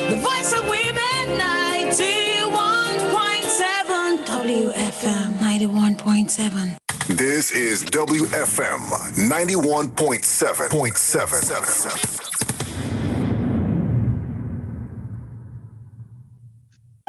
The voice of women, 91.7 WFM 91.7. This is WFM 91.7.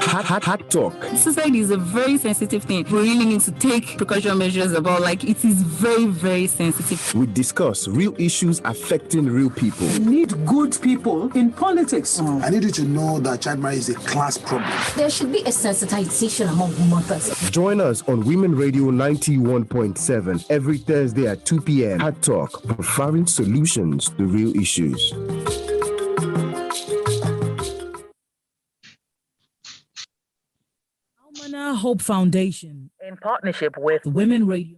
Hot talk. Suicide is a very sensitive thing. We really need to take precaution measures about, like, it is very, very sensitive. We discuss real issues affecting real people. We need good people in politics. I need you to know that child marriage is a class problem. There should be a sensitization among mothers. Join us on Women Radio 91.7 every Thursday at 2 p.m. Hot Talk, preferring solutions to real issues. Hope Foundation, In partnership with Women Radio.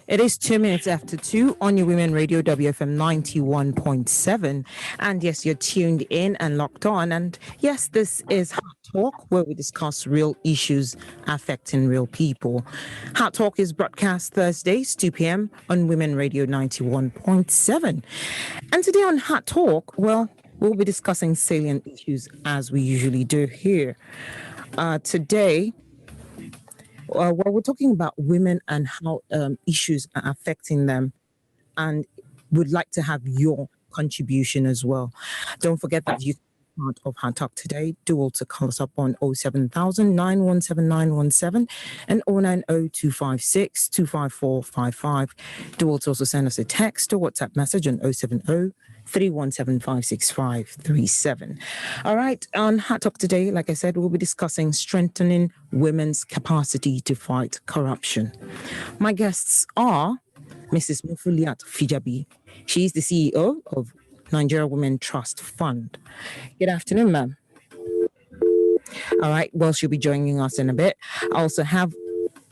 It is 2 minutes after 2 on your Women Radio WFM 91.7. And yes, you're tuned in and locked on. And yes, this is Hot Talk, where we discuss real issues affecting real people. Hot Talk is broadcast Thursdays, 2 p.m. on Women Radio 91.7. And today on Hot Talk, well, we'll be discussing salient issues as we usually do here. Today, we're talking about women and how issues are affecting them, and would like to have your contribution as well. Don't forget that you part of Hot Talk today. Do also call us up on 07000 917 917 and 090 256 Do also send us a text or WhatsApp message on 070 317 56537. All right, on Hot Talk today, like I said, we'll be discussing strengthening women's capacity to fight corruption. My guests are Mrs. Mufuliat Fijabi. She is the CEO of Nigeria Women Trust Fund. Good afternoon, ma'am. All right, well, she'll be joining us in a bit. I also have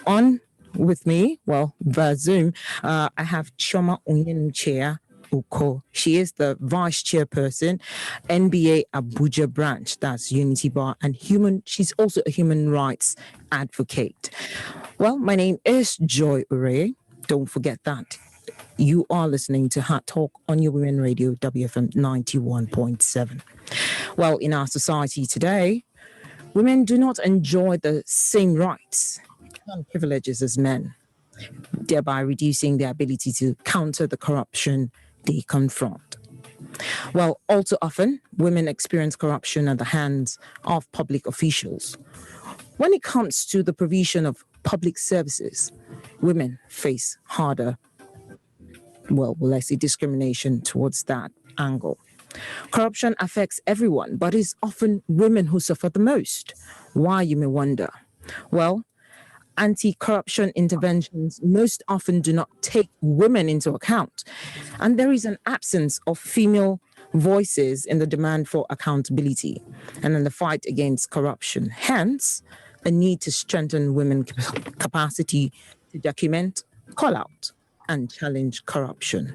on with me, well, via Zoom, I have Chioma Onyenuchea Uko. She is the Vice Chairperson, NBA Abuja branch, that's Unity Bar, and she's also a human rights advocate. Well, my name is Joy Ure. Don't forget that. You are listening to Hot Talk on your Women Radio WFM 91.7. Well, in our society today, women do not enjoy the same rights and privileges as men, thereby reducing their ability to counter the corruption they confront. Well, all too often, women experience corruption at the hands of public officials. When it comes to the provision of public services, women face harder, well, let's say discrimination towards that angle. Corruption affects everyone, but it's often women who suffer the most. Why, you may wonder? Well, anti-corruption interventions most often do not take women into account, and there is an absence of female voices in the demand for accountability and in the fight against corruption. Hence, a need to strengthen women's capacity to document, call out, and challenge corruption.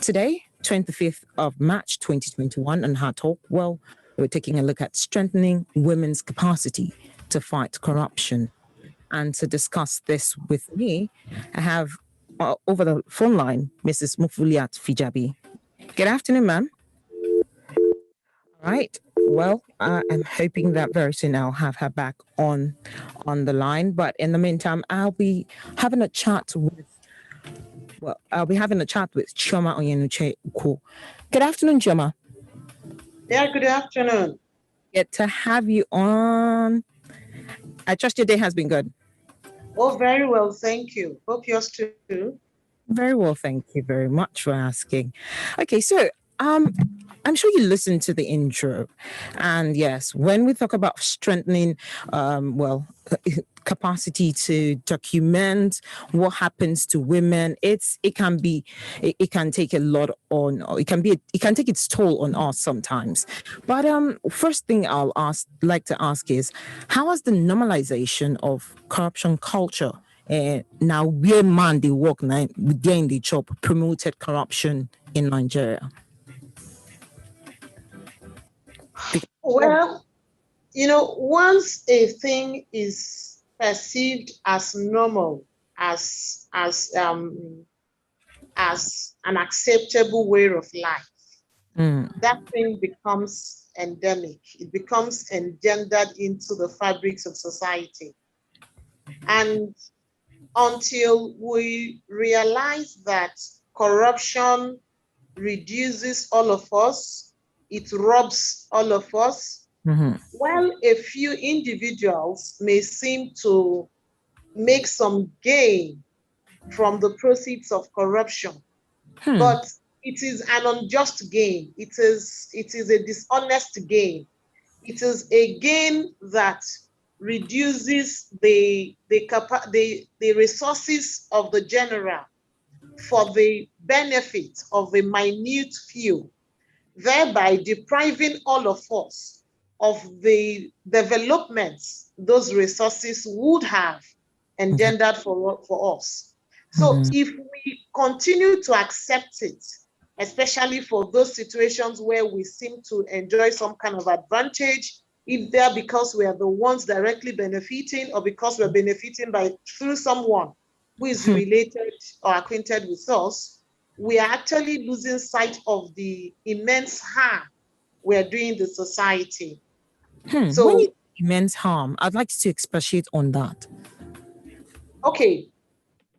Today, 25th of March 2021, on Hot Talk, well, we're taking a look at strengthening women's capacity to fight corruption. And to discuss this with me, I have over the phone line, Mrs. Mufuliat Fijabi. Good afternoon, ma'am. All right. Well, I'm hoping that very soon I'll have her back on the line. But in the meantime, I'll be having a chat with Chioma Onyenuchea Uko. Good afternoon, Chioma. Yeah, good afternoon. Good to have you on. I trust your day has been good. Oh, very well, thank you. Hope yours too. Very well, thank you very much for asking. Okay, so I'm sure you listened to the intro, and yes, when we talk about strengthening, capacity to document what happens to women, it can take a lot on, or it can take its toll on us sometimes. But first thing like to ask is, how has the normalization of corruption culture now where man they work now within the job promoted corruption in Nigeria? Well, once a thing is perceived as normal, as an acceptable way of life, that thing becomes endemic. It becomes engendered into the fabrics of society. And until we realize that corruption reduces all of us, it robs all of us, while a few individuals may seem to make some gain from the proceeds of corruption, but it is an unjust gain. It is a dishonest gain. It is a gain that reduces the resources of the general for the benefit of a minute few, thereby depriving all of us of the developments those resources would have engendered for us. So if we continue to accept it, especially for those situations where we seem to enjoy some kind of advantage, either because we are the ones directly benefiting or because we're benefiting through someone who is related or acquainted with us, we are actually losing sight of the immense harm we are doing the society. So, when you say immense harm, I'd like to expatiate on that. Okay,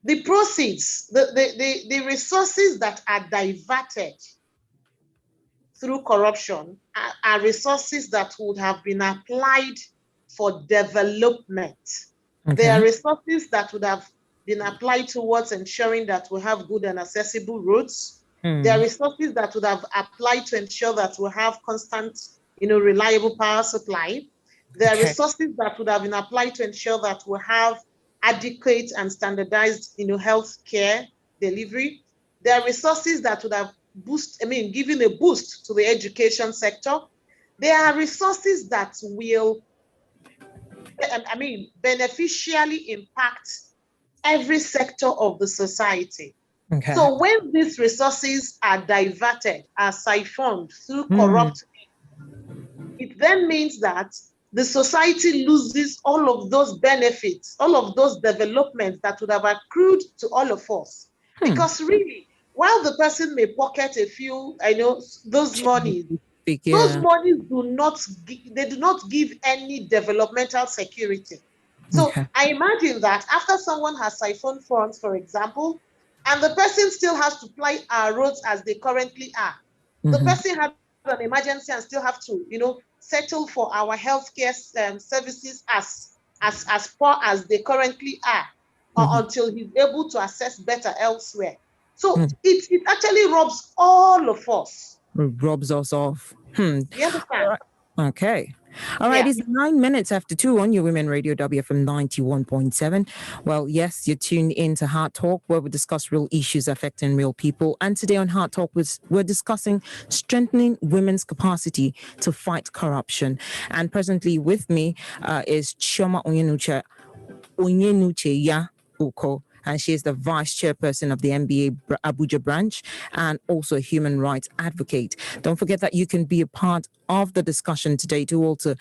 the proceeds, the resources that are diverted through corruption are resources that would have been applied for development. They are resources that would have been applied towards ensuring that we have good and accessible roads. There are resources that would have applied to ensure that we have constant, reliable power supply. There are resources that would have been applied to ensure that we have adequate and standardized, health care delivery. There are resources that would have given a boost to the education sector. There are resources that will, beneficially impact every sector of the society. So when these resources are diverted, are siphoned through corrupt, it then means that the society loses all of those benefits, all of those developments that would have accrued to all of us. Because really, while the person may pocket a few, those monies, those monies do not give any developmental security. So I imagine that after someone has siphoned funds, for example, and the person still has to ply our roads as they currently are, the person has an emergency and still have to, settle for our healthcare services as poor as they currently are, until he's able to access better elsewhere. So it actually robs all of us. Robs us off. You understand? Okay. All right, it's 9 minutes after 2 on your Women Radio WFM 91.7. Well, yes, you're tuned in to Heart Talk, where we discuss real issues affecting real people. And today on Heart Talk, we're discussing strengthening women's capacity to fight corruption. And presently with me is Chioma Onyenuche Ya Uko. And she is the vice chairperson of the MBA Abuja branch and also a human rights advocate. Don't forget that you can be a part of the discussion today to also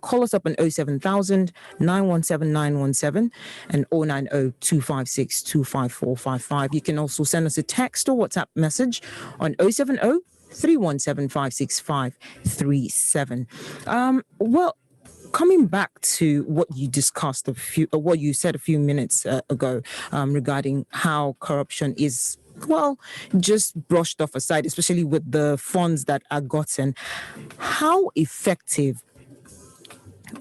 call us up on 07000 917 917 and 090 256 25455. You can also send us a text or WhatsApp message on 070 317 56537. Well, coming back to what you discussed what you said a few minutes ago regarding how corruption is, well, just brushed off aside, especially with the funds that are gotten. How effective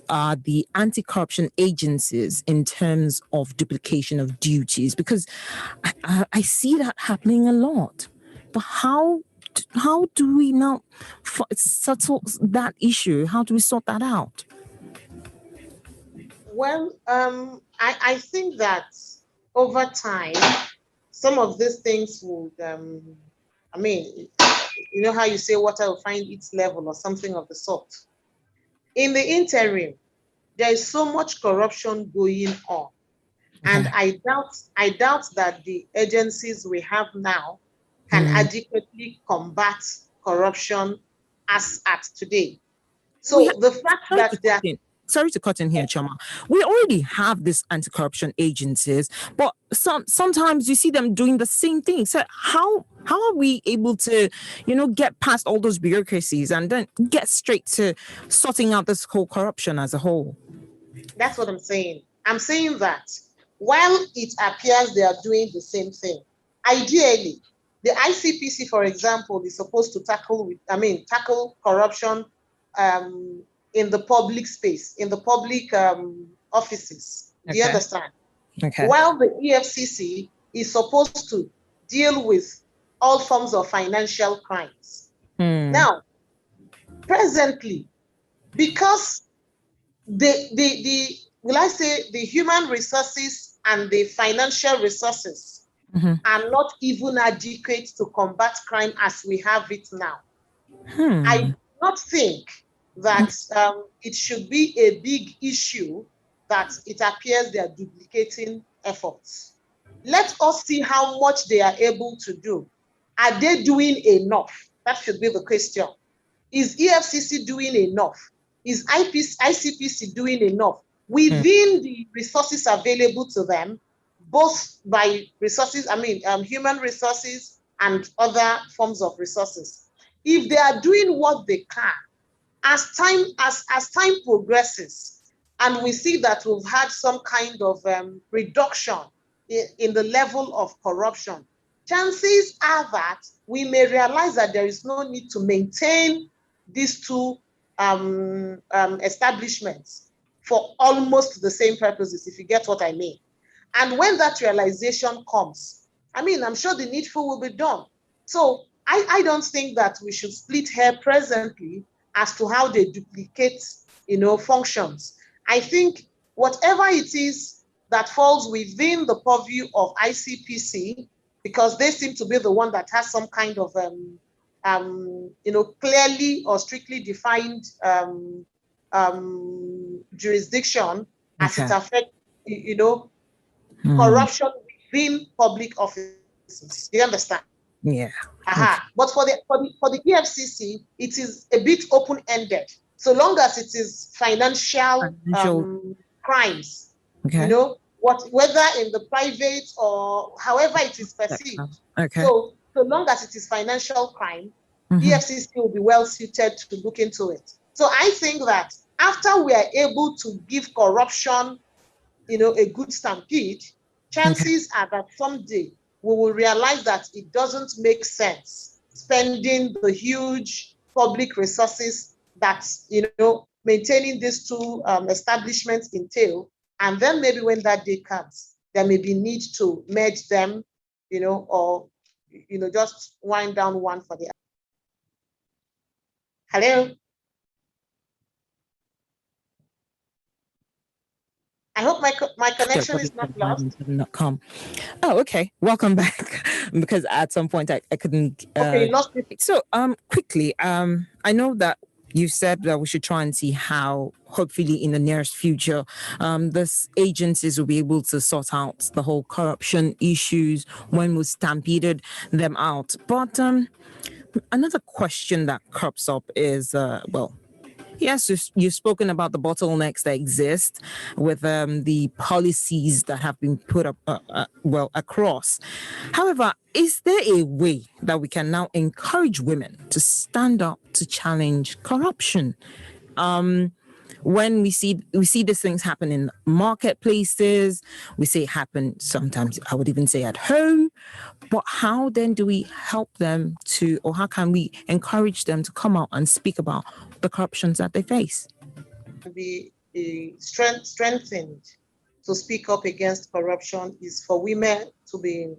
are the anti-corruption agencies in terms of duplication of duties? Because I see that happening a lot. But how do we now settle that issue? How do we sort that out? Well, I think that over time, some of these things would, you know how you say water will find its level or something of the sort. In the interim, there is so much corruption going on And I doubt that the agencies we have now can adequately combat corruption as at today. So the fact that they are... Sorry to cut in here, Chama. We already have these anti-corruption agencies, but sometimes you see them doing the same thing. So how are we able to, get past all those bureaucracies and then get straight to sorting out this whole corruption as a whole? That's what I'm saying. I'm saying that while it appears they are doing the same thing, ideally, the ICPC, for example, is supposed to tackle corruption in the public space, in the public offices. Do you understand? Okay. While the EFCC is supposed to deal with all forms of financial crimes. Now, presently, because the human resources and the financial resources are not even adequate to combat crime as we have it now. I do not think that it should be a big issue that it appears they are duplicating efforts. Let us see how much they are able to do. Are they doing enough? That should be the question. Is EFCC doing enough? Is ICPC doing enough within the resources available to them, both by resources, human resources and other forms of resources? If they are doing what they can, as time progresses, and we see that we've had some kind of reduction in the level of corruption, chances are that we may realize that there is no need to maintain these two establishments for almost the same purposes, if you get what I mean. And when that realization comes, I'm sure the needful will be done. So I don't think that we should split hair presently as to how they duplicate, functions. I think whatever it is that falls within the purview of ICPC, because they seem to be the one that has some kind of, clearly or strictly defined jurisdiction as it affects, corruption within public offices. Do you understand? Yeah. But for the EFCC, it is a bit open-ended. So long as it is financial crimes, whether in the private or however it is perceived. Okay. So long as it is financial crime, EFCC will be well suited to look into it. So I think that after we are able to give corruption, a good stampede, chances are that someday we will realize that it doesn't make sense spending the huge public resources that, maintaining these two establishments entail. And then maybe when that day comes, there may be need to merge them, or, just wind down one for the other. Hello? I hope my connection is not lost. Oh, okay. Welcome back. Because at some point I couldn't. Okay, lost it. So quickly, I know that you said that we should try and see how, hopefully in the nearest future, these agencies will be able to sort out the whole corruption issues when we stampeded them out. But another question that crops up is, yes, you've spoken about the bottlenecks that exist with the policies that have been put up, across. However, is there a way that we can now encourage women to stand up to challenge corruption? When we see these things happen in marketplaces, we see it happen sometimes, I would even say at home. But how then do we help them or how can we encourage them to come out and speak about the corruptions that they face? Be strengthened to speak up against corruption is for women to be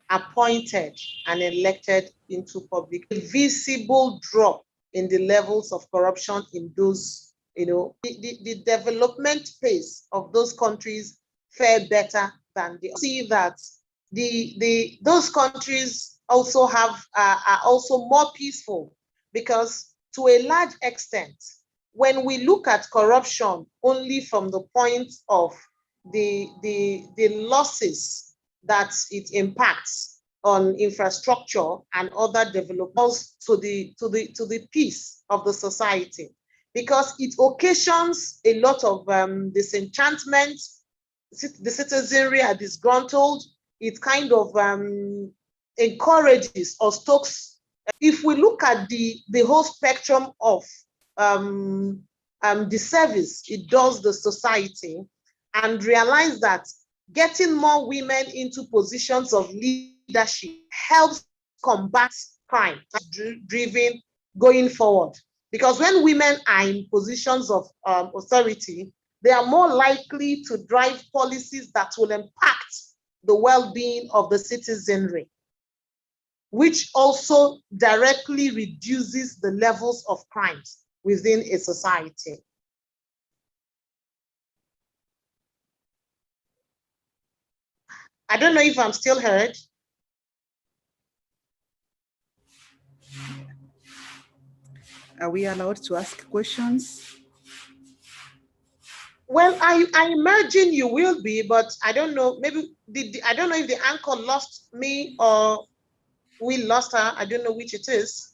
appointed and elected into public. A visible drop in the levels of corruption in those, the development pace of those countries fare better than the. See that those countries also are also more peaceful, because to a large extent, when we look at corruption only from the point of the losses that it impacts on infrastructure and other developments to the peace of the society, because it occasions a lot of disenchantment. The citizenry are disgruntled. It kind of encourages or stokes. If we look at the whole spectrum of the service it does the society, and realize that getting more women into positions of leadership helps combat crime driven going forward. Because when women are in positions of authority, they are more likely to drive policies that will impact the well-being of the citizenry, which also directly reduces the levels of crimes within a society. I don't know if I'm still heard. Are we allowed to ask questions? Well, I imagine you will be, but I don't know. Maybe I don't know if the anchor lost me or we lost her. I don't know which it is.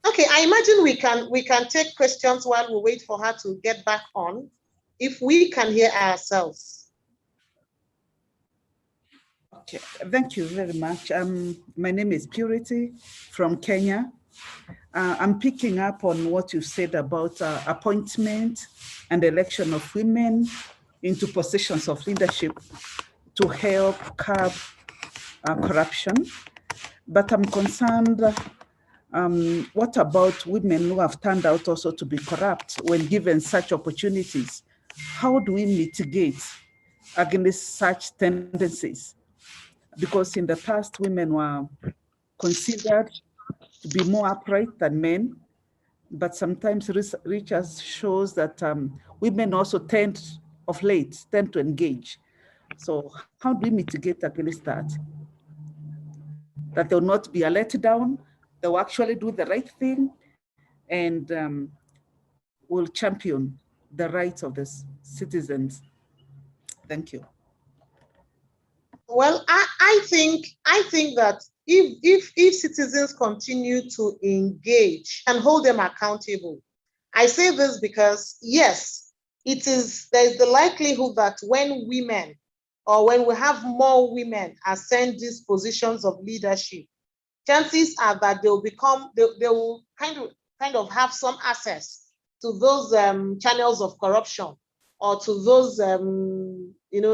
Okay, I imagine we can take questions while we wait for her to get back on, if we can hear ourselves. Okay, thank you very much. My name is Purity from Kenya. I'm picking up on what you said about appointment and election of women into positions of leadership to help curb corruption. But I'm concerned, what about women who have turned out also to be corrupt when given such opportunities? How do we mitigate against such tendencies? Because in the past, women were considered to be more upright than men, but sometimes research shows that women also tend to engage. So how do we mitigate against that? That they'll not be a letdown, they'll actually do the right thing and will champion the rights of the citizens. Thank you. Well, I think that if citizens continue to engage and hold them accountable, I say this because yes, there's the likelihood that when women or when we have more women ascend these positions of leadership, chances are that they will kind of have some access to those channels of corruption or to those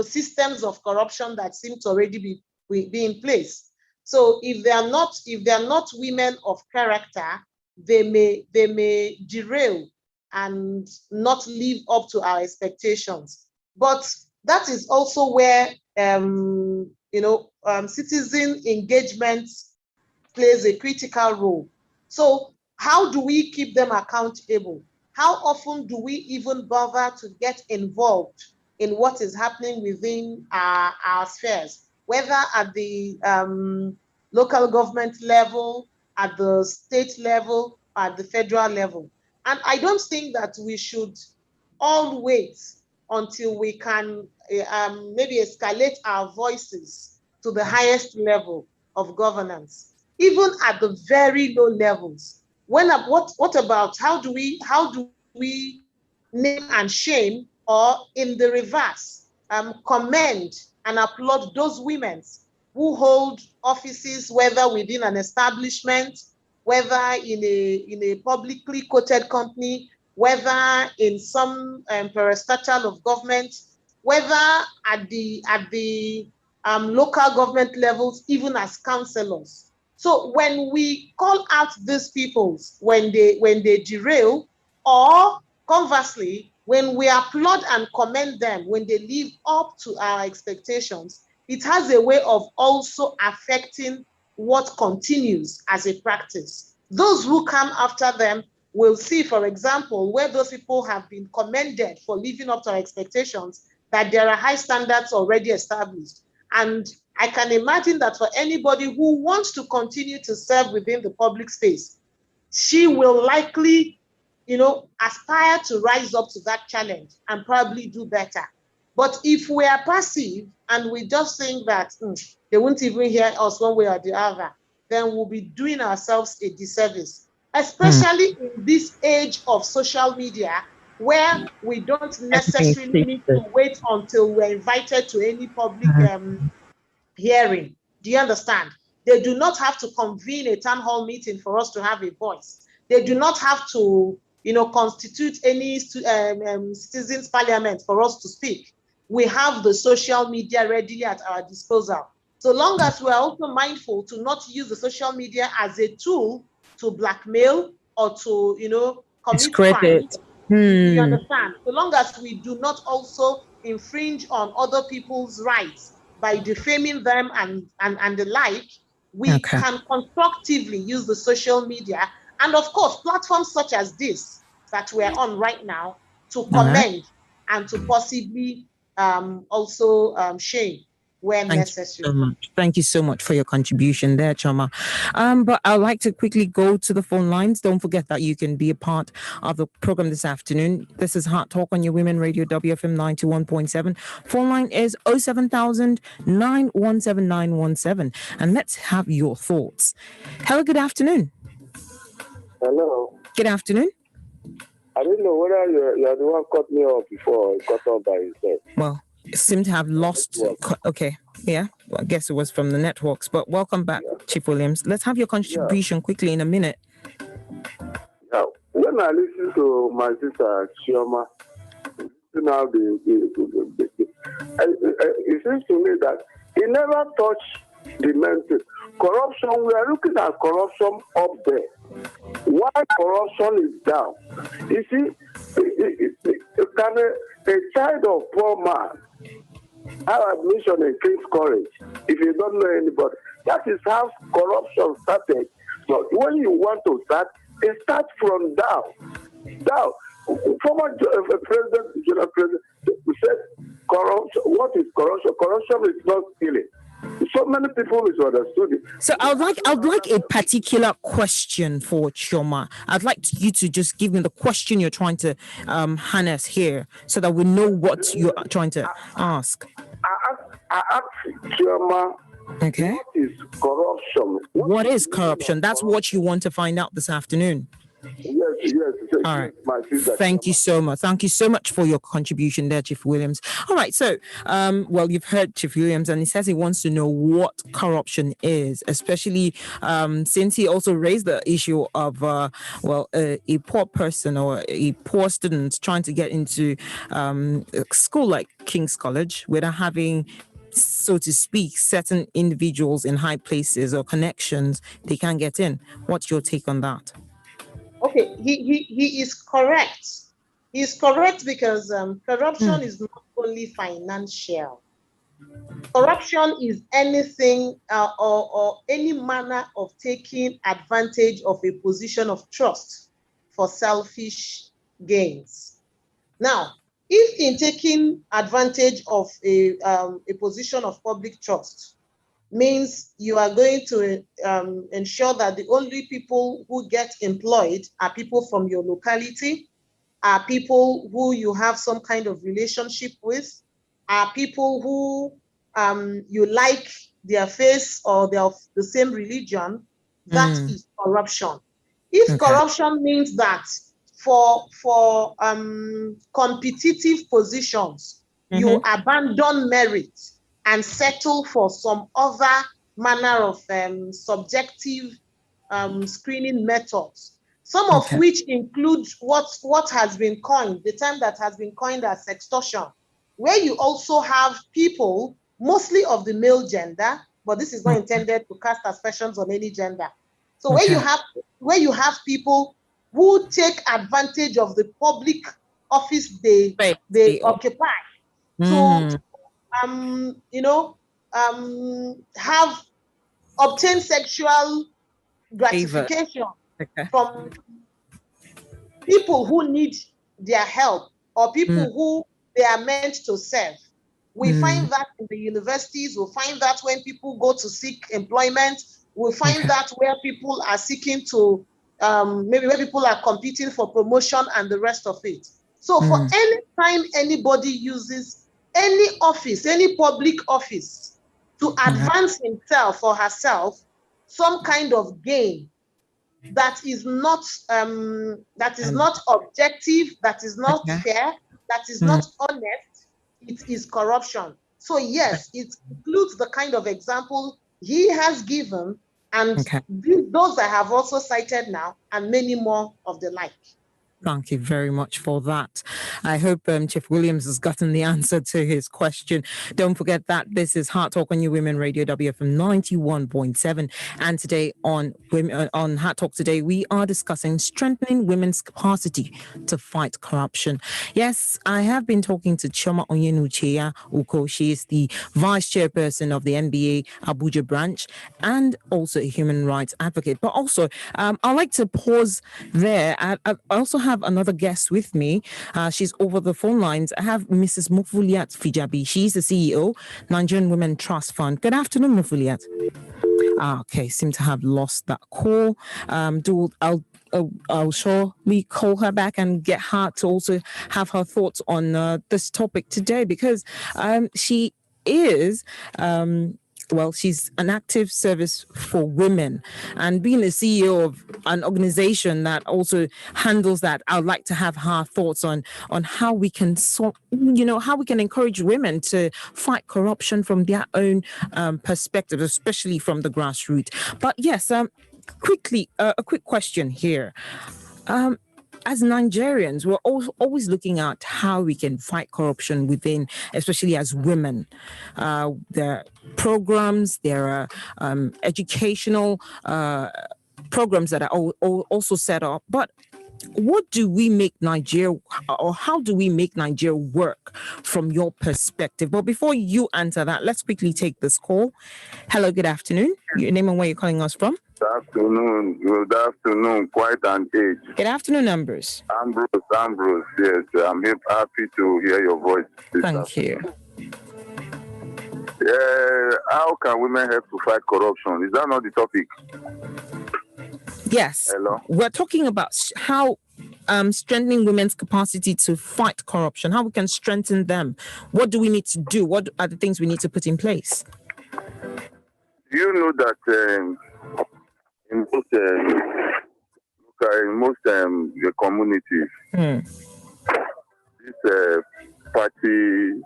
systems of corruption that seem to already be in place. So if they are not women of character, they may derail and not live up to our expectations. But that is also where citizen engagement plays a critical role. So how do we keep them accountable? How often do we even bother to get involved in what is happening within our spheres, whether at the local government level, at the state level, at the federal level? And I don't think that we should all wait until we can maybe escalate our voices to the highest level of governance. Even at the very low levels, what about how do we name and shame, or in the reverse, commend and applaud those women who hold offices, whether within an establishment, whether in a publicly quoted company, whether in some parastatal of government, whether at the local government levels, even as councillors. So when we call out these peoples when they derail, or conversely, when we applaud and commend them when they live up to our expectations, it has a way of also affecting what continues as a practice. Those who come after them will see, for example, where those people have been commended for living up to our expectations, that there are high standards already established. And I can imagine that for anybody who wants to continue to serve within the public space, she will likely, aspire to rise up to that challenge and probably do better. But if we are passive and we just think that they won't even hear us one way or the other, then we'll be doing ourselves a disservice, especially in this age of social media, where we don't necessarily need to wait until we're invited to any public hearing. Do you understand? They do not have to convene a town hall meeting for us to have a voice. They do not have to, constitute any citizens' parliament for us to speak. We have the social media readily at our disposal. So long as we're also mindful to not use the social media as a tool to blackmail or to, commit crime. You understand? So long as we do not also infringe on other people's rights by defaming them and the like, we can constructively use the social media and, of course, platforms such as this that we're on right now to commend and to possibly also shame where necessary. Thank you so much for your contribution there, Choma. But I'd like to quickly go to the phone lines. Don't forget that you can be a part of the program this afternoon. This is Heart Talk on your Women Radio WFM 91.7. Phone line is 07000 917 917. And let's have your thoughts. Hello, good afternoon. Hello. Good afternoon. I don't know whether you're the one cut me off before I cut off by yourself. Well, seem to have lost. Okay, yeah. Well, I guess it was from the networks. But welcome back, Chief Williams. Let's have your contribution quickly in a minute. Yeah. When I listen to my sister Chioma, now it seems to me that he never touched the mental corruption. We are looking at corruption up there. Why corruption is down? You see, can a child of poor man have admission in King's College if you don't know anybody? That is how corruption started. So when you want to start, it starts from down. Down. Former president, general president, said corruption. What is corruption? Corruption is not stealing. So many people misunderstood it. So I'd like a particular question for Chioma. I'd like you to just give me the question you're trying to harness here, so that we know what you're trying to ask. I asked Chioma, okay, what is corruption? What is corruption? That's what you want to find out this afternoon. Yes. All right. Thank you so much. Thank you so much for your contribution there, Chief Williams. All right. So, you've heard Chief Williams, and he says he wants to know what corruption is, especially since he also raised the issue of, a poor person or a poor student trying to get into a school like King's College without having, so to speak, certain individuals in high places or connections they can't get in. What's your take on that? Okay, he is correct. He's correct because corruption is not only financial. Corruption is anything or any manner of taking advantage of a position of trust for selfish gains. Now, if in taking advantage of a position of public trust means you are going to ensure that the only people who get employed are people from your locality, are people who you have some kind of relationship with, are people who you like their face or they're of the same religion, that is corruption. If corruption means that for competitive positions, you abandon merit and settle for some other manner of subjective screening methods, some of which include what has been coined, the term that has been coined as sextortion, where you also have people, mostly of the male gender, but this is not intended to cast aspersions on any gender. So where you have people who take advantage of the public office they occupy to have obtained sexual gratification from people who need their help or people who they are meant to serve. We find that in the universities. We find that when people go to seek employment. We find that where people are seeking to, maybe where people are competing for promotion and the rest of it. So for any time anybody uses any office, any public office to advance himself or herself, some kind of gain that is not objective, that is not fair, that is not honest, it is corruption. So yes, it includes the kind of example he has given, and those I have also cited now, and many more of the like. Thank you very much for that. I hope Chief Williams has gotten the answer to his question. Don't forget that this is Heart Talk on New Women Radio WFM 91.7. And today on Heart Talk today, we are discussing strengthening women's capacity to fight corruption. Yes, I have been talking to Chioma Onyenucheya Uko. She is the Vice Chairperson of the NBA Abuja branch and also a human rights advocate. But also, I'd like to pause there. I also have another guest with me. She's over the phone lines. I have Mrs. Mufuliat Fijabi. She's the CEO, Nigerian Women Trust Fund. Good afternoon, Mufuliat. Okay, seem to have lost that call. I'll surely call her back and get her to also have her thoughts on this topic today, because she is she's an active service for women, and being a CEO of an organization that also handles that, I would like to have her thoughts on how we can how we can encourage women to fight corruption from their own perspective, especially from the grassroots. But yes, quickly, a quick question here. As Nigerians, we're always looking at how we can fight corruption within, especially as women. There are programs, there are educational programs that are also set up. But what do we make Nigeria, or how do we make Nigeria work from your perspective? But before you answer that, let's quickly take this call. Hello, good afternoon. Your name and where you're calling us from? Good afternoon, quite an age. Good afternoon, Ambrose. Ambrose, yes. I'm happy to hear your voice. Thank you. How can women help to fight corruption? Is that not the topic? Yes. Hello? We're talking about how strengthening women's capacity to fight corruption, how we can strengthen them. What do we need to do? What are the things we need to put in place? You know that in most communities, this party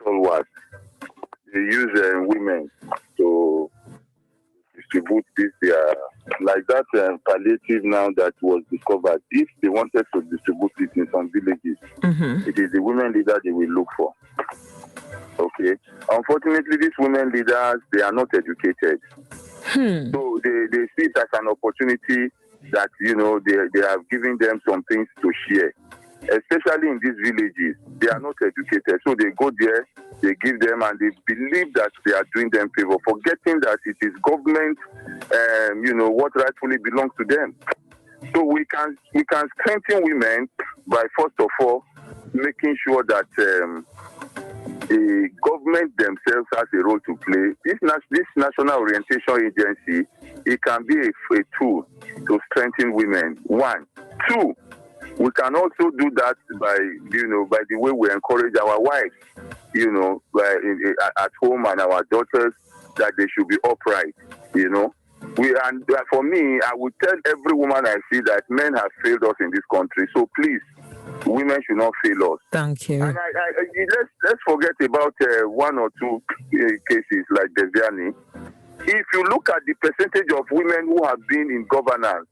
stalwarts, they use women to distribute this, like that palliative now that was discovered. If they wanted to distribute it in some villages, it is the women leader they will look for. Okay. Unfortunately, these women leaders, they are not educated. So they see it as an opportunity that, they have given them some things to share. Especially in these villages, they are not educated. So they go there, they give them, and they believe that they are doing them favor, forgetting that it is government, what rightfully belongs to them. So we can strengthen women by, first of all, making sure that the government themselves has a role to play. This National Orientation Agency, it can be a tool to strengthen women. 1. 2, we can also do that by the way we encourage our wives, at home, and our daughters, that they should be upright, And for me, I would tell every woman I see that men have failed us in this country. So please, women should not fail us. Thank you. And let's forget about 1 or 2 cases like Deviani. If you look at the percentage of women who have been in governance,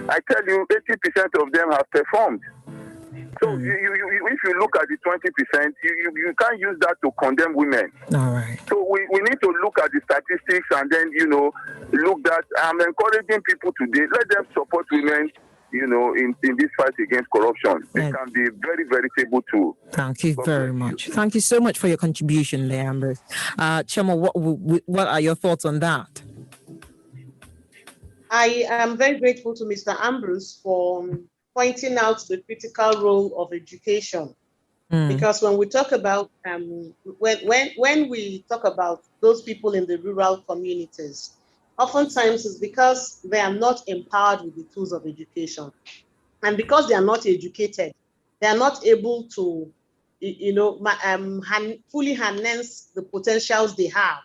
I tell you, 80% of them have performed. So if you look at the 20%, you can't use that to condemn women. All right. So we need to look at the statistics and then, look that I'm encouraging people today, let them support women, in this fight against corruption. It can be a very veritable tool. Thank you very much. Thank you so much for your contribution, Leamber. Chioma, what are your thoughts on that? I am very grateful to Mr. Ambrose for pointing out the critical role of education. Because when we talk about when we talk about those people in the rural communities, oftentimes it's because they are not empowered with the tools of education, and because they are not educated, they are not able to, fully harness the potentials they have,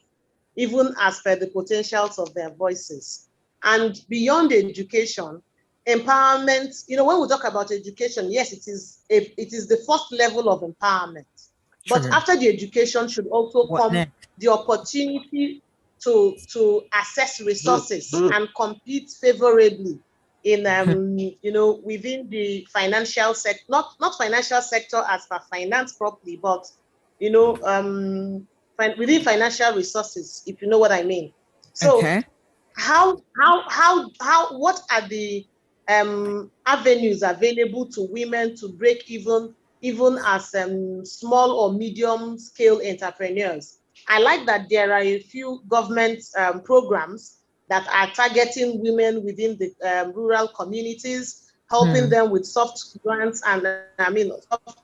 even as per the potentials of their voices. And beyond education, empowerment, when we talk about education, yes, it is the first level of empowerment. But after the education should also come the opportunity to access resources and compete favorably in within the financial sector, not financial sector as per finance properly, but within financial resources, if you know what I mean. So what are the avenues available to women to break even as small or medium scale entrepreneurs? I like that there are a few government programs that are targeting women within the rural communities, helping them with soft grants and soft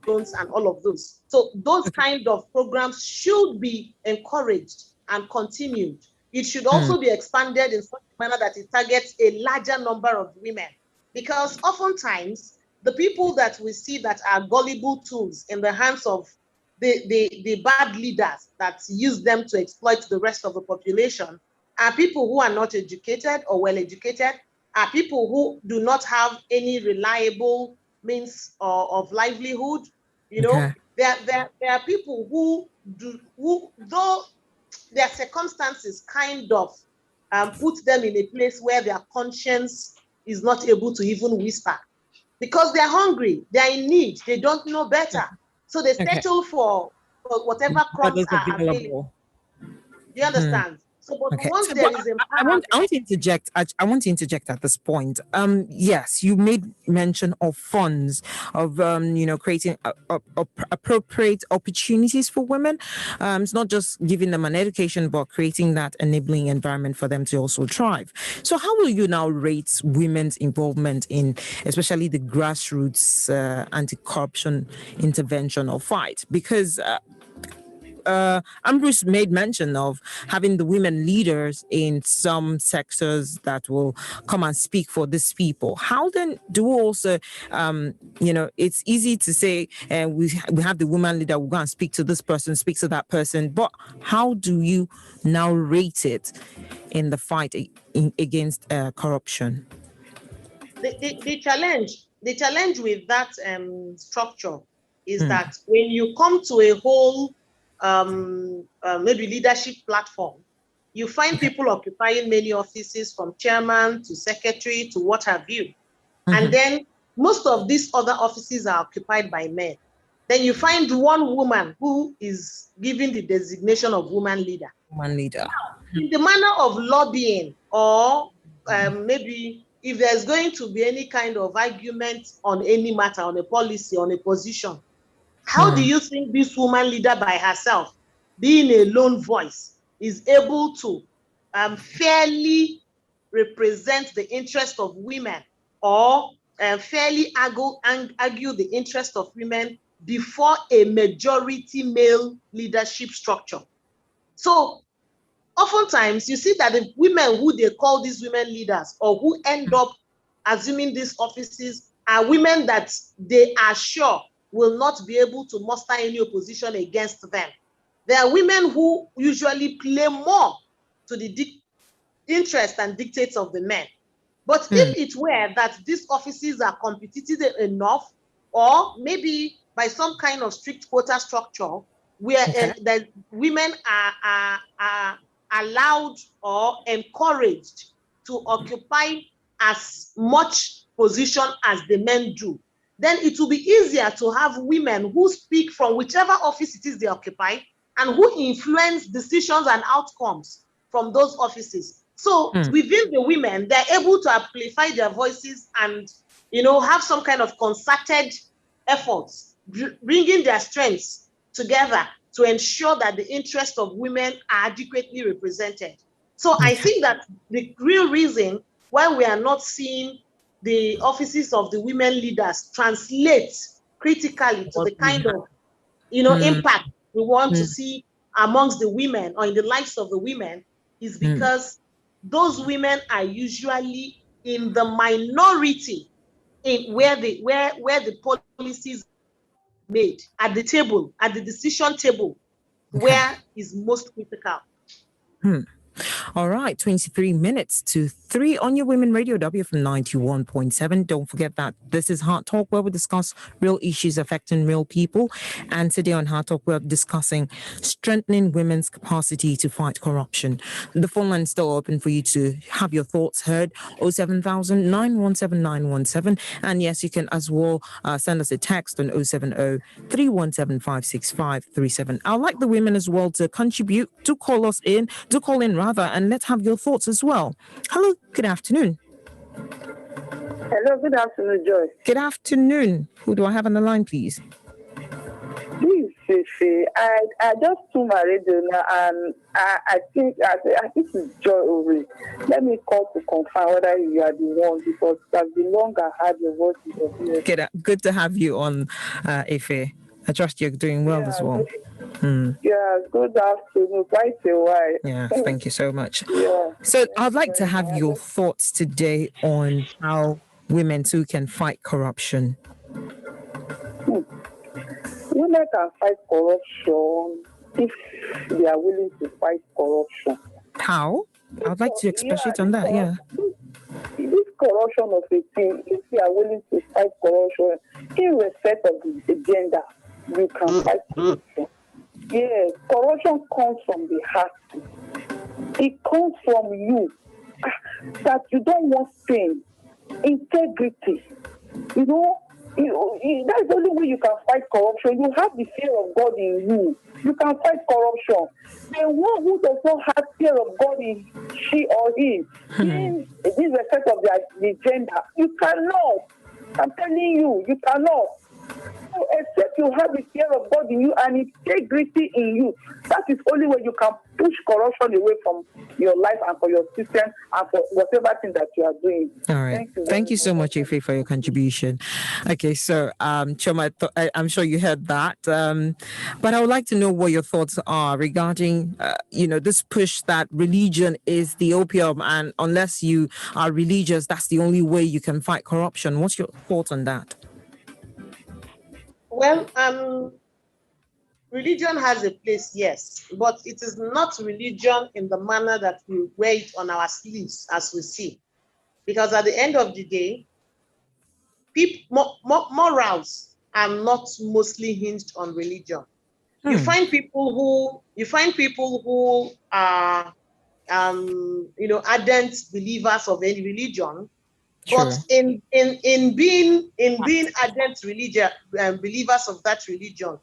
loans and all of those. So those kind of programs should be encouraged and continued. It should also be expanded in such a manner that it targets a larger number of women, because oftentimes the people that we see that are gullible tools in the hands of the bad leaders that use them to exploit the rest of the population are people who are not educated or well educated, are people who do not have any reliable means of livelihood. There are people who though their circumstances kind of put them in a place where their conscience is not able to even whisper, because they're hungry, they're in need, they don't know better. So they settle for whatever crumbs are available. Do you understand? So, but once there is empowerment, I want to interject. I want to interject at this point. Yes, you made mention of funds, of creating appropriate opportunities for women. It's not just giving them an education, but creating that enabling environment for them to also thrive. So, how will you now rate women's involvement in, especially the grassroots anti-corruption intervention or fight? Because Ambrose made mention of having the women leaders in some sectors that will come and speak for these people. How then do we also, it's easy to say we have the woman leader, we'll go and speak to this person, speak to that person, but how do you now rate it in the fight against corruption? The challenge with that structure is that when you come to a whole maybe leadership platform, you find people occupying many offices, from chairman to secretary to what have you. And then most of these other offices are occupied by men. Then you find one woman who is given the designation of woman leader. Woman leader. In the manner of lobbying, or maybe if there's going to be any kind of argument on any matter, on a policy, on a position, how do you think this woman leader by herself, being a lone voice, is able to fairly represent the interest of women, or fairly argue the interest of women before a majority male leadership structure? So oftentimes you see that the women who they call these women leaders, or who end up assuming these offices, are women that they are sure will not be able to muster any opposition against them. There are women who usually play more to the interest and dictates of the men. But if it were that these offices are competitive enough, or maybe by some kind of strict quota structure, where that women are allowed or encouraged to occupy as much position as the men do, then it will be easier to have women who speak from whichever office it is they occupy, and who influence decisions and outcomes from those offices. So within the women, they're able to amplify their voices and, have some kind of concerted efforts, bringing their strengths together to ensure that the interests of women are adequately represented. So I think that the real reason why we are not seeing the offices of the women leaders translate critically to the kind of, impact we want to see amongst the women or in the lives of the women is because those women are usually in the minority in where the policies made at the table, at the decision table, where is most critical. All right, 23 minutes to 3 on your Women Radio WFM 91.7. Don't forget that this is Heart Talk, where we discuss real issues affecting real people. And today on Heart Talk, we're discussing strengthening women's capacity to fight corruption. The phone line is still open for you to have your thoughts heard. 07000 917 917. And yes, you can as well send us a text on 070 317 56537. I'd like the women as well to contribute, to call in rather, and let's have your thoughts as well. Hello, good afternoon. Hello, good afternoon, Joy. Good afternoon. Who do I have on the line, please? This is Fifi. I just tuned my radio now, and I think it's Joy Ori. Let me call to confirm whether you are the one, because that's the longer I had your voice. Good to have you on, Ife. I trust you're doing well as well. Yeah, good afternoon. Quite a while. Yeah, thank you so much. Yeah. So I'd like to have your thoughts today on how women too can fight corruption. Women can fight corruption if they are willing to fight corruption. How? I'd like to expatiate on that, yeah. This corruption of a thing, if you are willing to fight corruption, irrespective of the gender, you can fight corruption. Yes, corruption comes from the heart. It comes from you, that you don't want pain, integrity. That's the only way you can fight corruption. You have the fear of God in you. You can fight corruption. The one who does not have fear of God in she or he, in respect of the gender, you cannot. I'm telling you, you cannot. Except you have the fear of God in you and integrity in you. That is only way you can push corruption away from your life and for your system and for whatever thing that you are doing. All right. Thank you so much, Ife, for your contribution. Okay, so Choma, I'm sure you heard that. But I would like to know what your thoughts are regarding, this push that religion is the opium, and unless you are religious, that's the only way you can fight corruption. What's your thoughts on that? Well, religion has a place, yes, but it is not religion in the manner that we wear it on our sleeves, as we see. Because at the end of the day, morals are not mostly hinged on religion. You find people who are, ardent believers of any religion. But in being ardent believers of that religion,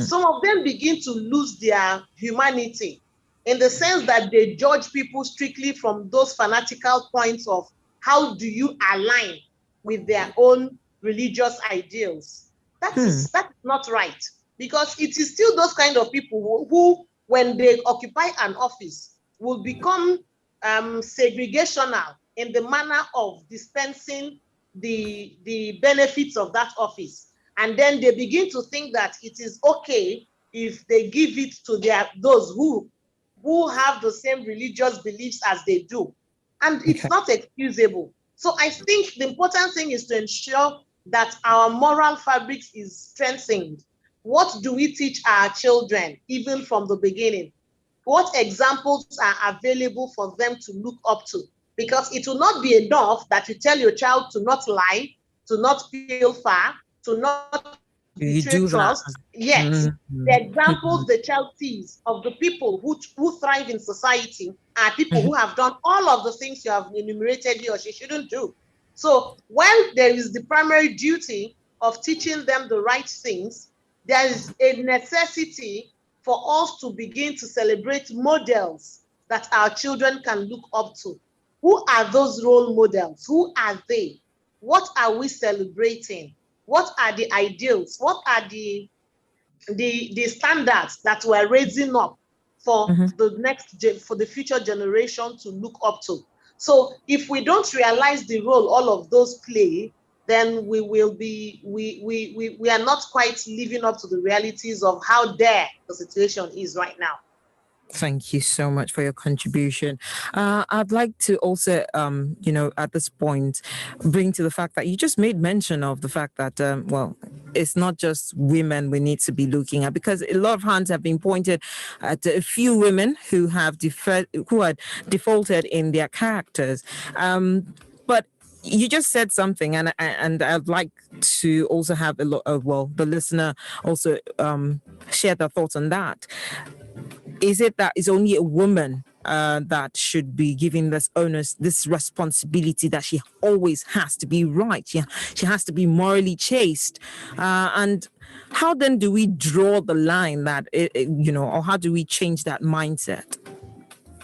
some of them begin to lose their humanity, in the sense that they judge people strictly from those fanatical points of how do you align with their own religious ideals. That's not right, because it is still those kind of people who when they occupy an office, will become segregational in the manner of dispensing the benefits of that office. And then they begin to think that it is okay if they give it to those who have the same religious beliefs as they do. And it's not excusable. So I think the important thing is to ensure that our moral fabric is strengthened. What do we teach our children, even from the beginning? What examples are available for them to look up to? Because it will not be enough that you tell your child to not lie, to not feel far, to not betray trust. Yes, the examples the child sees of the people who thrive in society are people who have done all of the things you have enumerated he or she shouldn't do. So while there is the primary duty of teaching them the right things, there is a necessity for us to begin to celebrate models that our children can look up to. Who are those role models? Who are they? What are we celebrating? What are the ideals? What are the standards that we're raising up for the future generation to look up to? So if we don't realize the role all of those play, then we are not quite living up to the realities of how dire the situation is right now. Thank you so much for your contribution. I'd like to also, at this point, bring to the fact that you just made mention of the fact that, it's not just women we need to be looking at, because a lot of hands have been pointed at a few women who had defaulted in their characters. But you just said something, and I'd like to also have the listener also share their thoughts on that. Is it that it's only a woman that should be given this onus, this responsibility that she always has to be right? She has to be morally chaste. And how then do we draw the line that, or how do we change that mindset?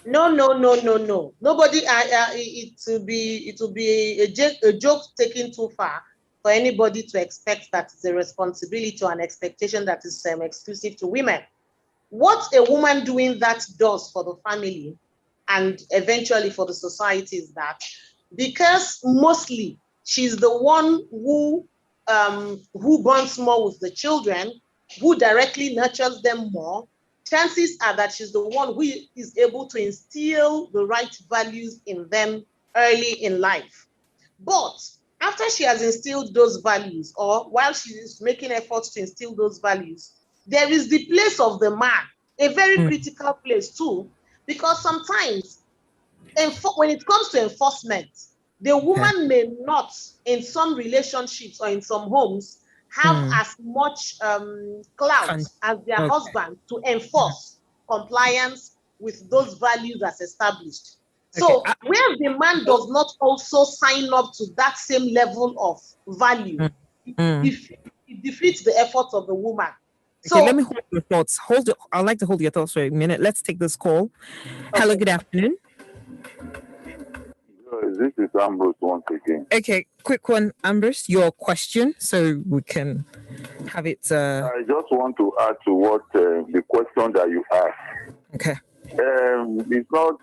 No. Nobody. It will be a joke taken too far for anybody to expect that it's a responsibility or an expectation that is exclusive to women. What a woman doing that does for the family and eventually for the society is that, because mostly she's the one who bonds more with the children, who directly nurtures them more, chances are that she's the one who is able to instill the right values in them early in life. But after she has instilled those values, or while she is making efforts to instill those values, there is the place of the man, a very critical place too, because sometimes when it comes to enforcement, the woman may not, in some relationships or in some homes, have as much clout as their husband to enforce compliance with those values as established. So where the man does not also sign up to that same level of value, it defeats the efforts of the woman. Okay, let me hold your thoughts. I'd like to hold your thoughts for a minute. Let's take this call. Okay. Hello, good afternoon. This is Ambrose once again. Okay, quick one, Ambrose, your question, so we can have it. I just want to add to what the question that you asked. Okay. It's not.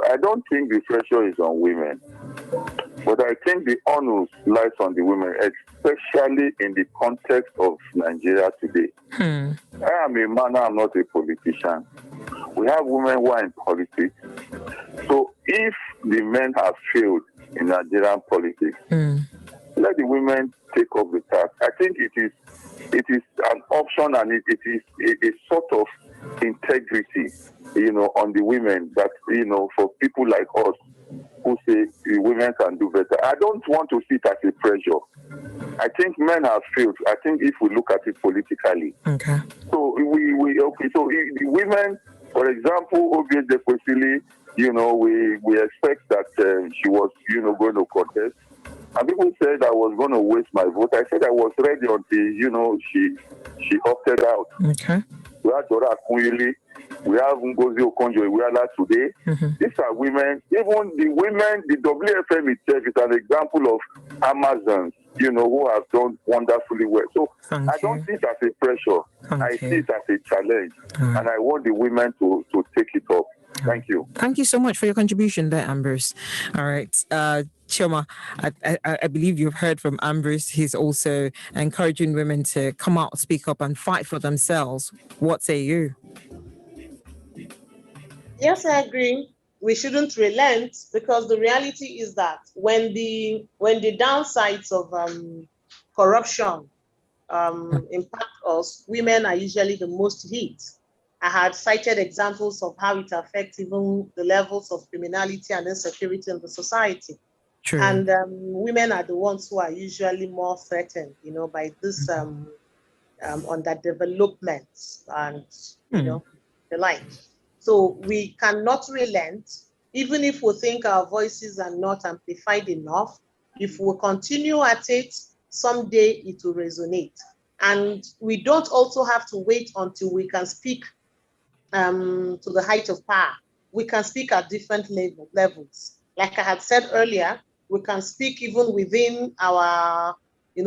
I don't think the pressure is on women, but I think the onus lies on the women, especially in the context of Nigeria today. I am a man. I'm not a politician. We have women who are in politics. So if the men have failed in Nigerian politics, let the women take up the task. I think it is an option, and it is a sort of integrity, on the women that, for people like us who say the women can do better. I don't want to see it as a pressure. I think men have failed. I think if we look at it politically. Okay. So so the women, for example, Obieze Kwesili, we expect that she was, going to contest. And people said I was going to waste my vote. I said I was ready until, she opted out. Okay. We have Dora Akunyili. We have Ngozi Okonjo-Iweala today. These are women. Even the women, the WFM itself is an example of Amazons, who have done wonderfully well. So I don't see it as a pressure. I see it as a challenge. And I want the women to take it up. Thank you. Thank you so much for your contribution there, Ambrose. All right. Chioma, I believe you've heard from Ambrose. He's also encouraging women to come out, speak up, and fight for themselves. What say you? Yes, I agree. We shouldn't relent, because the reality is that when the downsides of corruption impact us, women are usually the most hit. I had cited examples of how it affects even the levels of criminality and insecurity in the society. True. And women are the ones who are usually more threatened, by this underdevelopment and, the like. So we cannot relent, even if we think our voices are not amplified enough. If we continue at it, someday it will resonate. And we don't also have to wait until we can speak to the height of power. We can speak at different levels. Like I had said earlier, we can speak even within our,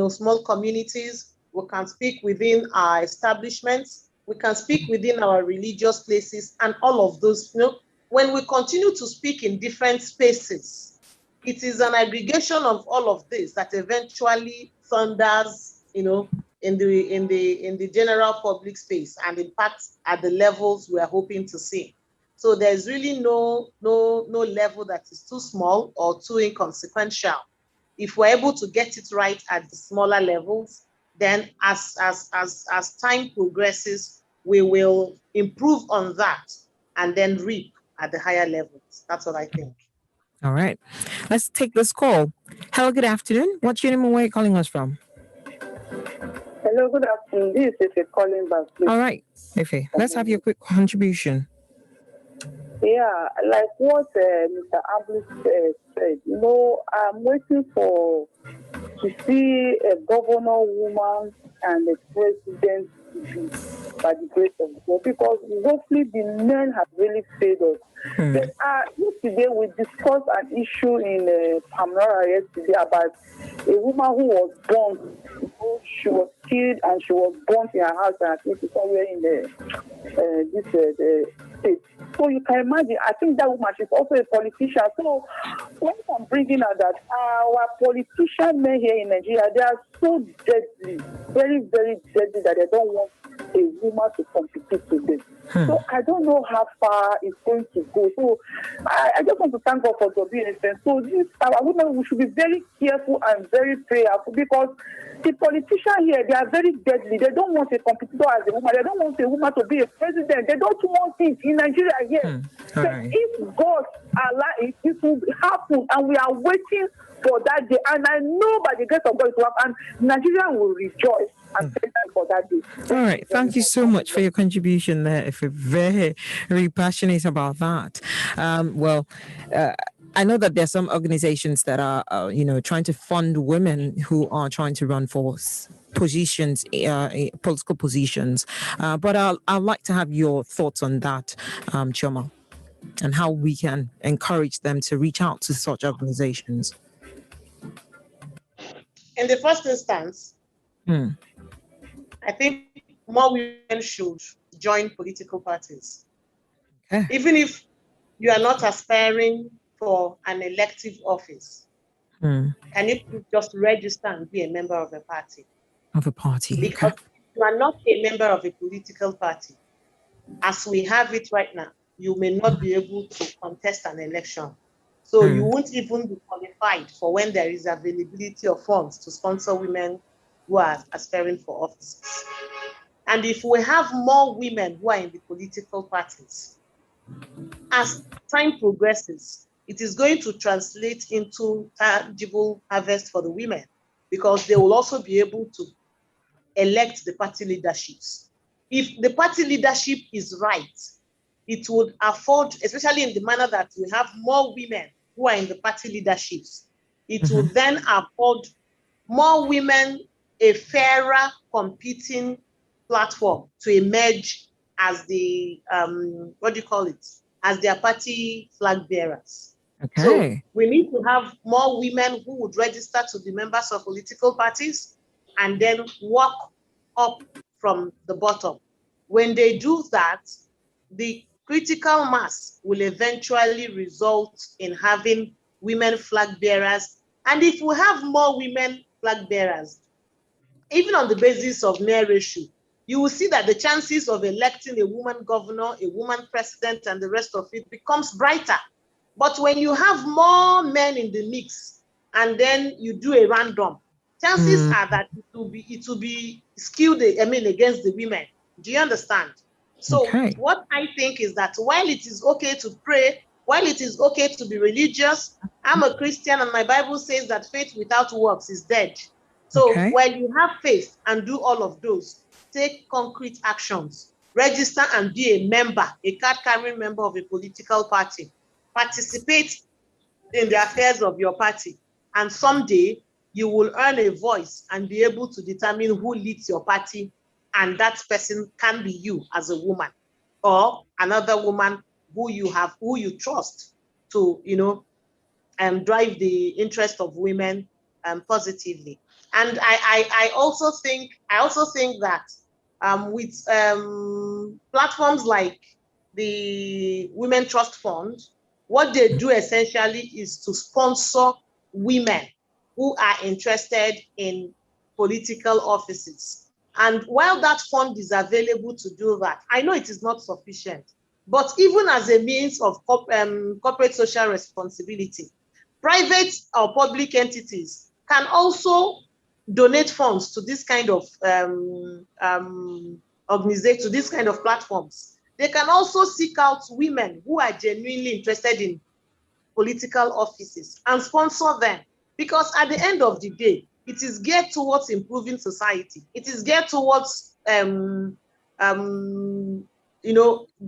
small communities. We can speak within our establishments. We can speak within our religious places and all of those. When we continue to speak in different spaces, it is an aggregation of all of this that eventually thunders, in the general public space and impacts at the levels we are hoping to see. So there's really no level that is too small or too inconsequential. If we're able to get it right at the smaller levels, then as time progresses, we will improve on that and then reap at the higher levels. That's what I think. All right. Let's take this call. Hello, good afternoon. What's your name and where are you calling us from? Hello, good afternoon. This is Ife calling back. Please. All right, Ife, let's have your quick contribution. Yeah, like what Mr. Amblis said, I'm waiting to see a governor woman and a president by the grace of God, because hopefully the men have really failed us. But yesterday we discussed an issue in Pamela yesterday about a woman who was born. She was killed and she was born in her house, and I think it's somewhere in this state. So you can imagine, I think that woman is also a politician. So when I'm bringing out that our politician men here in Nigeria, they are so deadly, very, very deadly, that they don't want a woman to compete with them. So I don't know how far it's going to go. So I just want to thank God for WNSN. So this our women, we should be very careful and very prayerful, because the politicians here, they are very deadly. They don't want a competitor as a woman. They don't want a woman to be a president. They don't want it in Nigeria here. So if God allows it will happen, and we are waiting for that day. And I know by the grace of God it will happen, and Nigeria will rejoice and thank God for that day. All right. Thank you so much for your contribution there. If you're very, very passionate about that. I know that there are some organizations that are, trying to fund women who are trying to run for positions, political positions. But I'd like to have your thoughts on that, Chioma, and how we can encourage them to reach out to such organizations. In the first instance, I think more women should join political parties. Even if you are not aspiring for an elective office, can you just register and be a member of a party? Because you are not a member of a political party, as we have it right now, you may not be able to contest an election. So you won't even be qualified for when there is availability of funds to sponsor women who are aspiring for offices. And if we have more women who are in the political parties, as time progresses, it is going to translate into tangible harvest for the women, because they will also be able to elect the party leaderships. If the party leadership is right, it would afford, especially in the manner that we have more women who are in the party leaderships, it will then afford more women a fairer competing platform to emerge as the, as their party flag bearers. So we need to have more women who would register to be members of political parties and then work up from the bottom. When they do that, the critical mass will eventually result in having women flag bearers. And if we have more women flag bearers, even on the basis of mere ratio, you will see that the chances of electing a woman governor, a woman president, and the rest of it becomes brighter. But when you have more men in the mix and then you do a random, chances are that it will be skewed, against the women. Do you understand? So what I think is that while it is okay to pray, while it is okay to be religious, I'm a Christian and my Bible says that faith without works is dead. So while you have faith and do all of those, take concrete actions, register and be a member, a card-carrying member of a political party, participate in the affairs of your party, and someday you will earn a voice and be able to determine who leads your party, and that person can be you as a woman or another woman who you trust to, drive the interest of women positively. And I also think that with platforms like the Women Trust Fund, What they do essentially is to sponsor women who are interested in political offices. And while that fund is available to do that, I know it is not sufficient. But even as a means of corporate social responsibility, private or public entities can also donate funds to this kind of organization, to this kind of platforms. They can also seek out women who are genuinely interested in political offices and sponsor them. Because at the end of the day, it is geared towards improving society. It is geared towards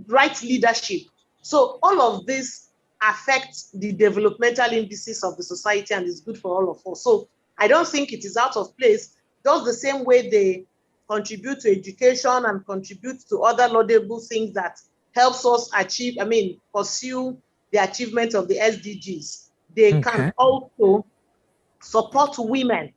right leadership. So all of this affects the developmental indices of the society and is good for all of us. So I don't think it is out of place. Just the same way they contribute to education and contribute to other laudable things that helps us pursue the achievement of the SDGs. They can also support women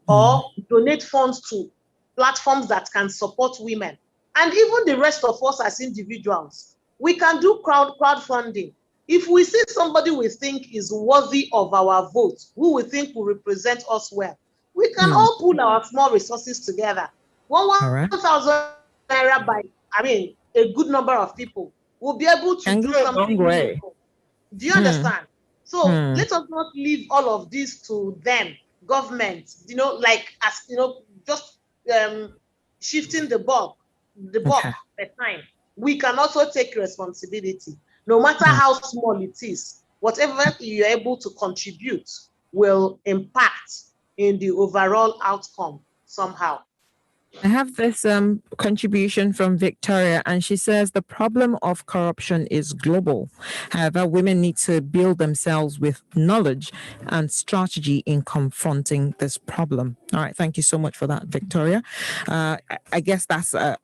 or donate funds to platforms that can support women. And even the rest of us as individuals, we can do crowdfunding. If we see somebody we think is worthy of our vote, who we think will represent us well, we can all pool our small resources together. 1,000 naira by, a good number of people will be able to do something meaningful. Do you understand? So let us not leave all of this to them, government, just shifting the ball at time. We can also take responsibility. No matter how small it is, whatever you're able to contribute will impact in the overall outcome somehow. I have this contribution from Victoria, and she says the problem of corruption is global. However, women need to build themselves with knowledge and strategy in confronting this problem. All right, thank you so much for that, Victoria. I guess that's a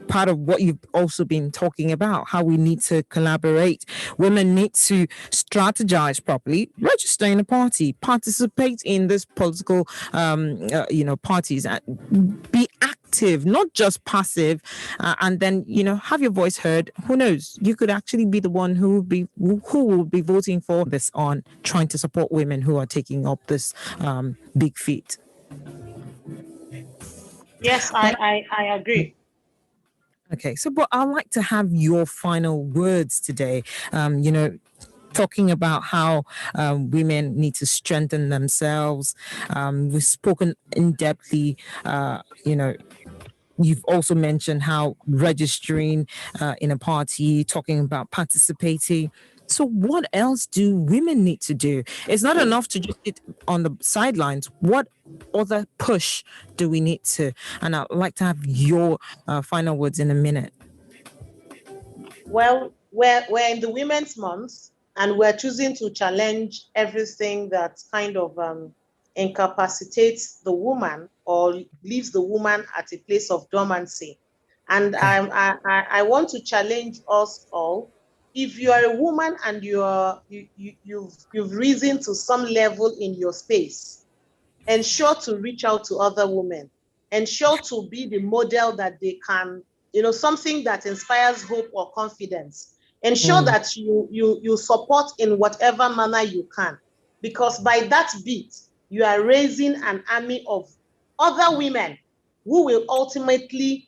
part of what you've also been talking about, how we need to collaborate. Women need to strategize properly, register in a party, participate in this political, parties, and be active, not just passive, and then, have your voice heard. Who knows? You could actually be the one who will be voting for this on trying to support women who are taking up this big feat. Yes, I agree. Okay, so but I'd like to have your final words today. Talking about how women need to strengthen themselves. We've spoken in depthly, you've also mentioned how registering in a party, talking about participating. So what else do women need to do? It's not enough to just sit on the sidelines. What other push do we need to? And I'd like to have your final words in a minute. Well, we're in the Women's Month, and we're choosing to challenge everything that kind of incapacitates the woman or leaves the woman at a place of dormancy. And I want to challenge us all. If you are a woman and you've risen to some level in your space, ensure to reach out to other women. Ensure to be the model that they can, something that inspires hope or confidence. Ensure that you support in whatever manner you can, because by that beat, you are raising an army of other women who will ultimately,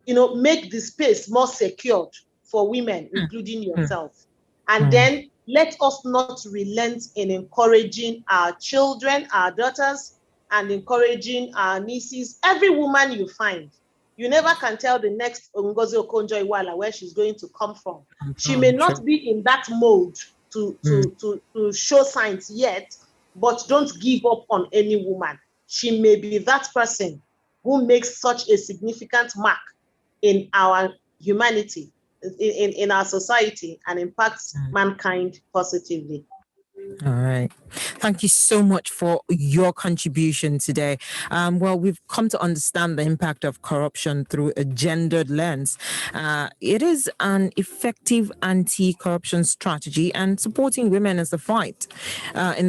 make the space more secured for women, including yourself. And then let us not relent in encouraging our children, our daughters, and encouraging our nieces. Every woman you find, you never can tell the next Ngozi Okonjo-Iweala where she's going to come from. She may not be in that mode to show signs yet, but don't give up on any woman. She may be that person who makes such a significant mark in our humanity, in our society, and impacts mankind positively. All right. Thank you so much for your contribution today. Well, we've come to understand the impact of corruption through a gendered lens. It is an effective anti-corruption strategy, and supporting women in the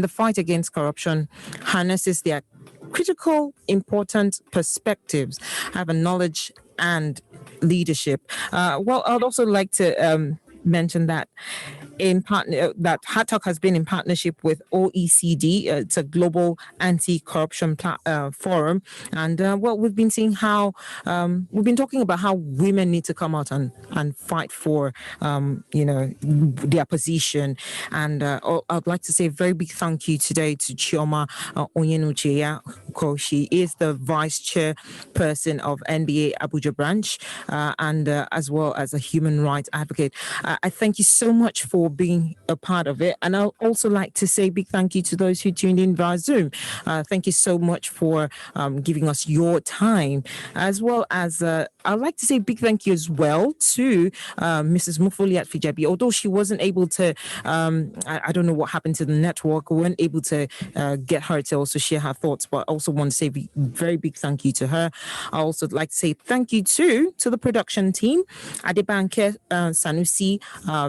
fight against corruption harnesses their critical, important perspectives, have a knowledge and leadership. Well, I'd also like to mention that that Hot Talk has been in partnership with OECD. It's a global anti-corruption forum, and we've been seeing how we've been talking about how women need to come out and fight for their position. And I'd like to say a very big thank you today to Chioma Onyenucheya. She is the vice chairperson of NBA Abuja branch, and as well as a human rights advocate. I thank you so much for being a part of it. And I'd also like to say a big thank you to those who tuned in via Zoom. Thank you so much for giving us your time, as well as I'd like to say a big thank you as well to Mrs. Mufoliat Fijabi. Although she wasn't able to, I don't know what happened to the network, we weren't able to get her to also share her thoughts, but I also want to say a very big thank you to her. I also like to say thank you to the production team, Adebanke Sanusi,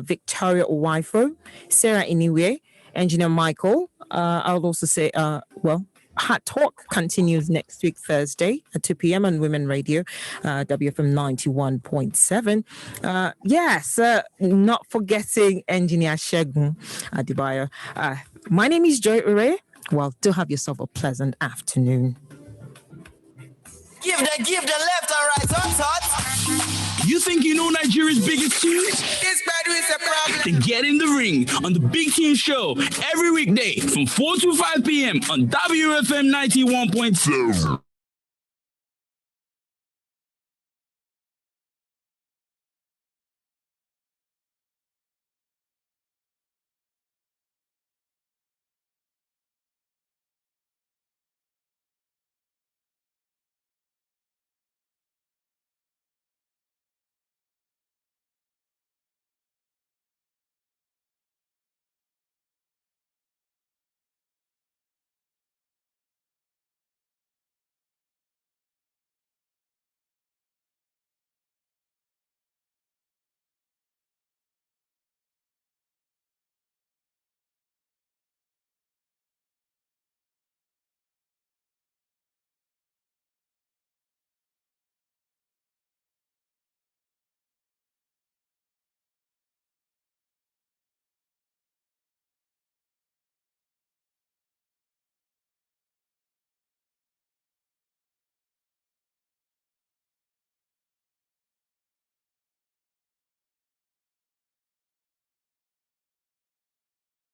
Victoria Owaifo, Sarah Iniwe, Engineer Michael. I'll also say, Hot Talk continues next week, Thursday at 2 p.m. on Women Radio, WFM 91.7. Yes, not forgetting Engineer Shegun Adibayo. My name is Joy Ure. Well, do have yourself a pleasant afternoon. Give the left and right, hot. You think you know Nigeria's biggest tunes? This battery is a problem. Then get in the ring on the Big Team Show every weekday from 4 to 5 p.m. on WFM 91.7.